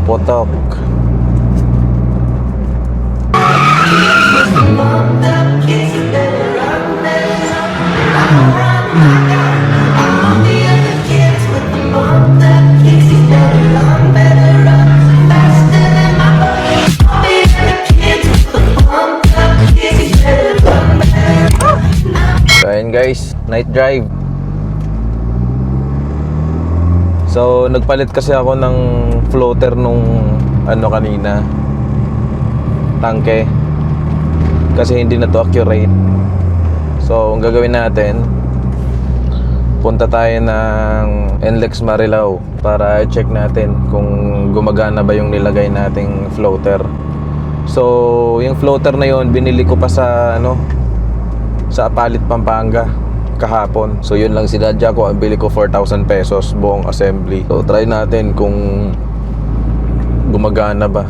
Pumuputok. So ayun guys, night drive. So nagpalit kasi ako ng floater nung kanina, tangke, kasi hindi na to accurate. So ang gagawin natin, punta tayo ng NLEX Marilao para check natin kung gumagana ba yung nilagay nating floater. So yung floater na yon binili ko pa sa sa Apalit, Pampanga kahapon. So yun lang sinadya ko, ang bili ko 4,000 pesos buong assembly. So try natin kung gumagana ba.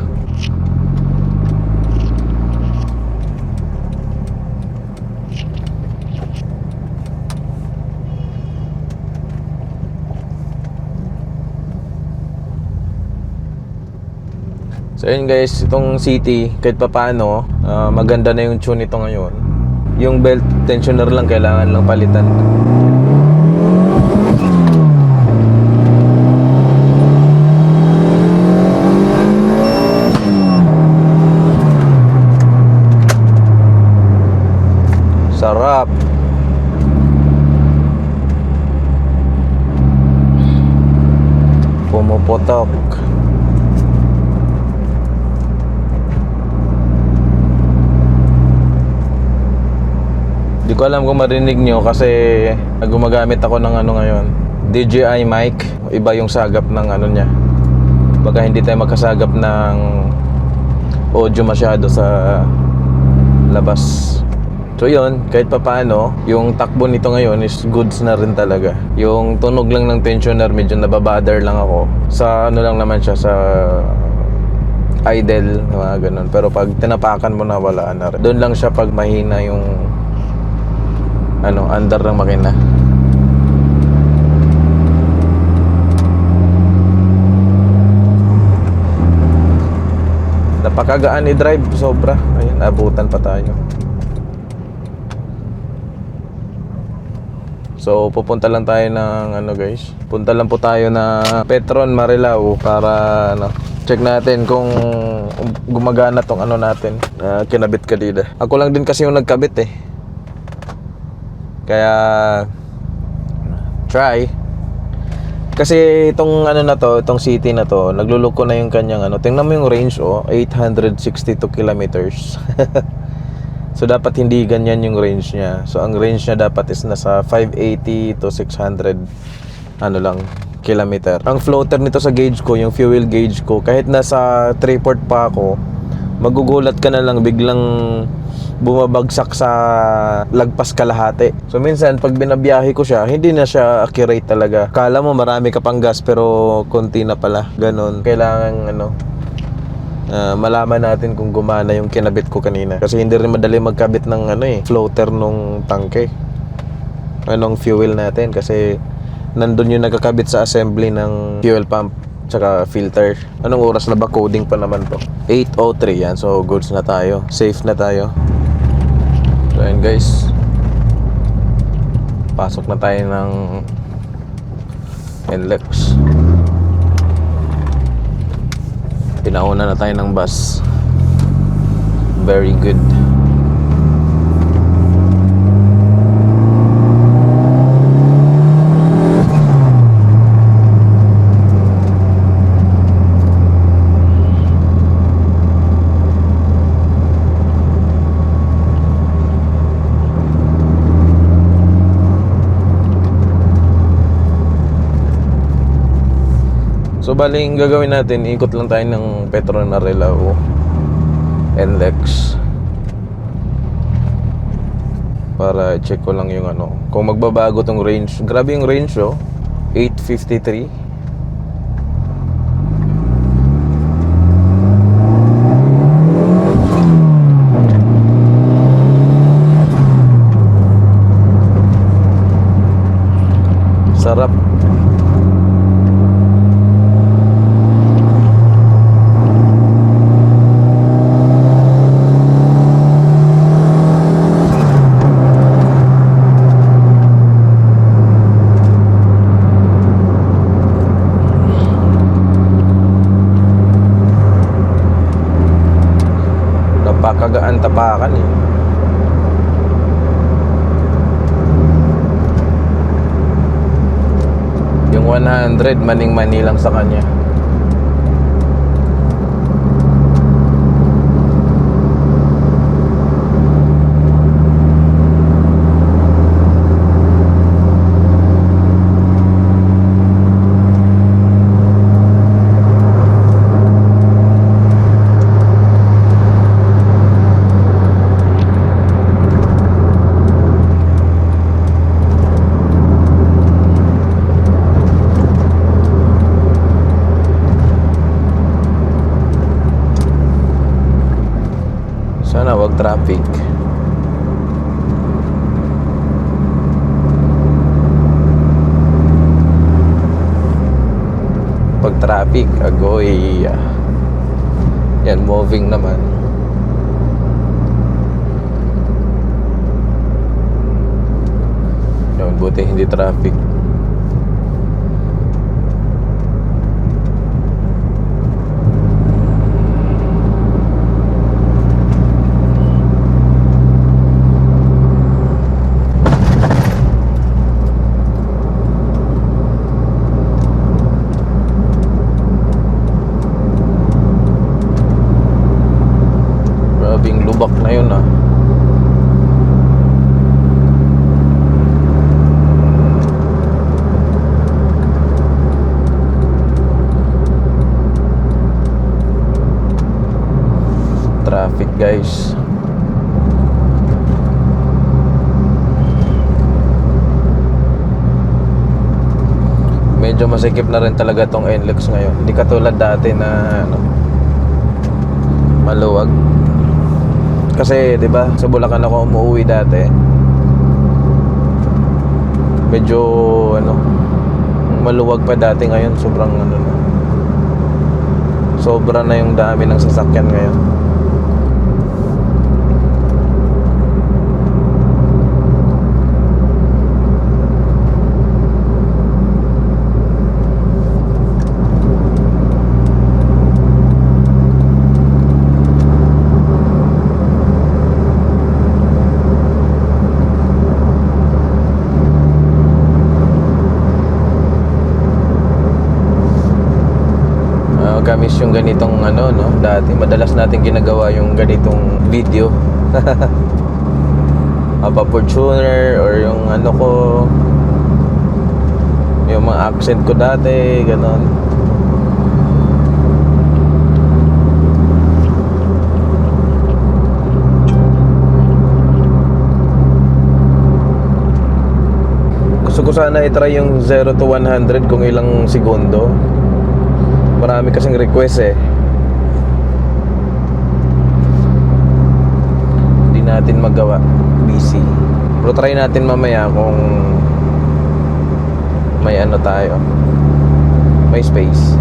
So yun guys, itong City kahit pa paano, maganda na yung tune nito ngayon. Yung belt tensioner lang kailangan lang palitan. Sarap. Pumuputok. Di ko alam kung marinig nyo kasi gumagamit ako ng ngayon, DJI mic. Iba yung sagap ng niya. Baka hindi tayo magkasagap ng audio masyado sa labas. So yun, kahit pa paano, yung takbo nito ngayon is goods na rin talaga. Yung tunog lang ng tensioner, medyo nababother lang ako. Sa lang naman siya, sa idle, mga ganun. Pero pag tinapakan mo na, wala na rin. Doon lang siya pag mahina yung andar ng makina. Napakagaan i-drive, sobra. Ayun, abutan pa tayo. So pupunta lang tayo ng guys, punta lang po tayo na Petron Marilao para check natin kung gumagana tong natin, kinabit kanina. Ako lang din kasi yung nagkabit eh. Kaya try. Kasi itong itong City na to, nagluloko na yung kanyang tingnan mo yung range 862 kilometers. So dapat hindi ganyan yung range niya. So ang range niya dapat is nasa 580 to 600 kilometer. Ang floater nito sa gauge ko, yung fuel gauge ko, kahit nasa 3-port pa ako, magugulat ka na lang biglang bumabagsak sa lagpas kalahati. So minsan pag binabiyahe ko siya, hindi na siya accurate talaga. Kala mo marami ka pang gas pero konti na pala. Ganon. Kailangan malaman natin kung gumana yung kinabit ko kanina. Kasi hindi rin madali magkabit ng floater nung tangke. Fuel natin kasi nandun yung nagkakabit sa assembly ng fuel pump tsaka filter. Anong oras na ba? Coding pa naman to. 8:03 yan. So goods na tayo. Safe na tayo. So ayan guys, pasok na tayo ng NLEX. Pinauna na tayo ng bus. Very good. So baling gagawin natin, ikot lang tayo ng Petron Marilao NLEX para check ko lang yung kung magbabago tong range. Grabe yung range 853. Sarap. Kagaan Tapakan eh. Yung 100 maning-mani lang sa kanya. Sana wag traffic. Pag traffic, agoy. Yan, moving naman. Yan, buti hindi traffic. Lubak na yun ah. Traffic guys. Medyo masikip na rin talaga tong NLEX ngayon. Hindi katulad dati na ano, maluwag. Kasi 'di ba, sa Bulacan ako umuwi dati. Medyo ano, maluwag pa dati, ngayon sobrang ano na. Sobra na yung dami ng sasakyan ngayon. Kamis yung ganitong ano, no? Dati madalas natin ginagawa yung ganitong video. Apa Fortuner or yung ano ko, yung mga accent ko dati, ganon. Gusto ko sana i-try yung 0 to 100 kung ilang segundo. Marami kasing request eh. Hindi natin magawa, busy. Pero try natin mamaya kung may ano tayo, may space.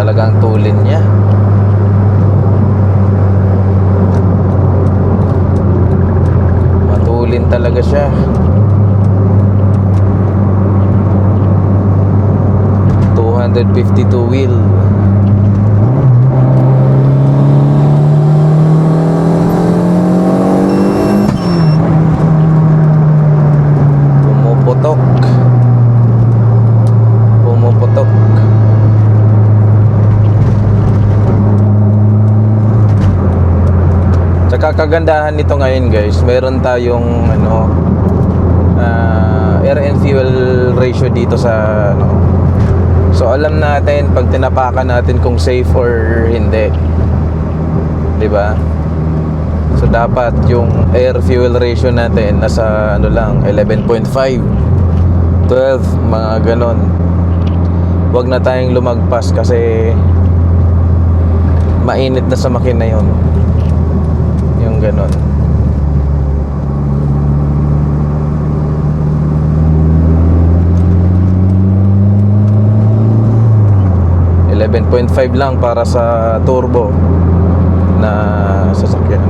Talagang tulin niya. Matulin talaga siya. $252 wheel. Pumuputok. Pumuputok. Tsaka kagandahan nito ngayon guys, meron tayong ano, air and fuel ratio dito sa ano. So alam natin pag tinapakan natin kung safe or hindi, 'di ba? So dapat yung air fuel ratio natin nasa ano lang, 11.5, 12, mga ganon. Huwag na tayong lumagpas kasi mainit na sa makina yon. Yung ganon. 8.5 lang para sa turbo na sasakyan.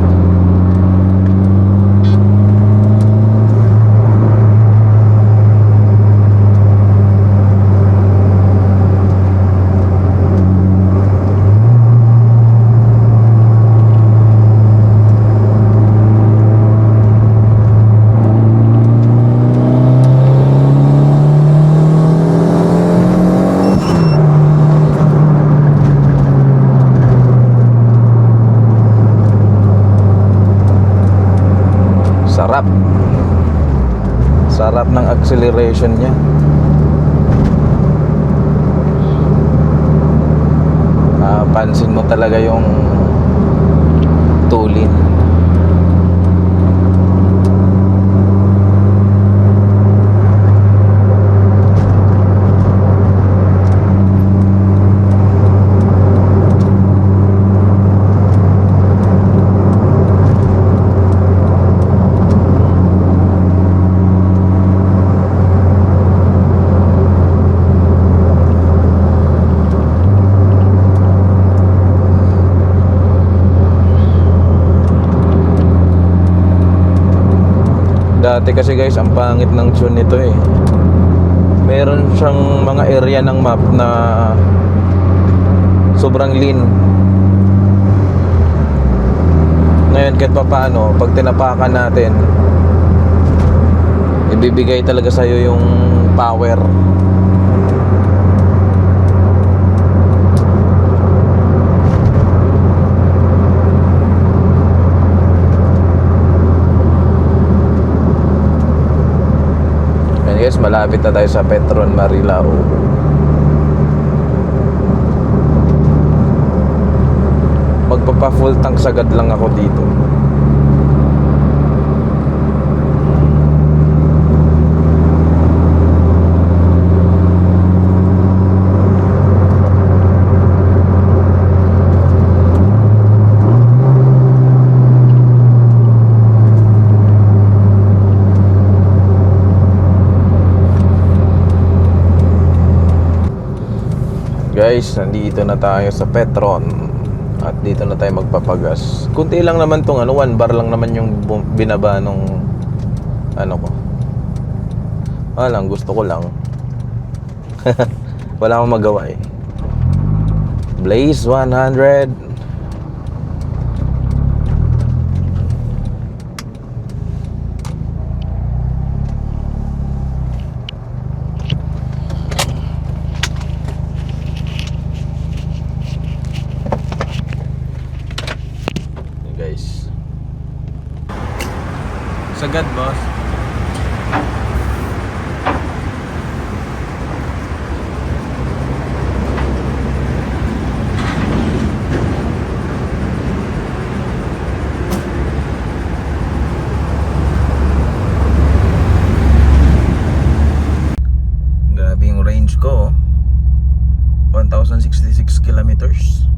Sarap. Sarap ng acceleration niya. Pansin mo talaga yung tulin. Dati kasi guys, ang pangit ng tune nito eh. Meron siyang mga area ng map na sobrang lean. Ngayon kahit pa paano, pag tinapakan natin, ibibigay talaga sa'yo yung power. Guys, malapit na tayo sa Petron Marilao. Magpapa full tank sagad lang ako dito. Guys, nandito na tayo sa Petron at dito na tayo magpapagas. Kunti lang naman tong 1 bar lang naman yung binaba nung ko. Gusto ko lang. Wala akong magawa eh. Blaze 100. Guys, sagad boss. Grabe yung range ko, 1066 kilometers.